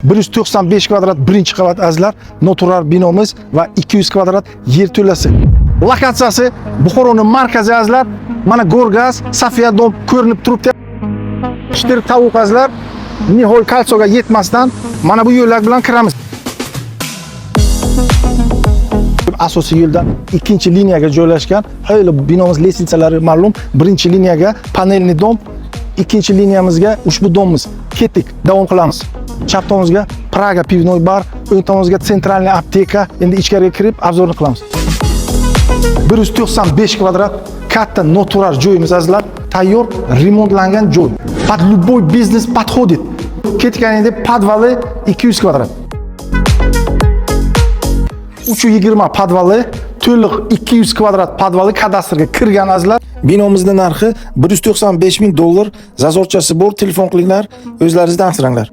195 kvadrat birinchi qavat azizlar, noturar binomiz va 200 kvadrat yer to'lasi. Lokatsiyasi Buxoroning markazi azizlar. Mana Gorgaz, Safiya dom ko'rinib turibdi. Ishtir tovuq azizlar, Nihoy Kalsoga yetmasdan mana bu yo'llar bilan kiramiz. Asosiy yo'ldan ikkinchi liniyaga joylashgan. Hayli binomiz lestitsalari ma'lum. Birinchi liniyaga panelni dom, ikkinchi liniyamizga ushbu domimiz. Ketdik, davom qilamiz. Chap tomimizga Praga pivnoy bar, o'ng tomimizga Centralniy apteka. Endi ichkariga kirib obzorni qilamiz. 195 kvadrat katta noturar joyimiz azizlar. Tayyor remontlangan joy. Под любой biznes подходит. Ketgan endi podvali 200 kvadrat. 320 podvali, to'liq 200 kvadrat podvali kadastrga kirgan azizlar. Binomizning narxi $195,000. Zazorchasi bor, telefon qilinglar, o'zlaringizdan asranglar.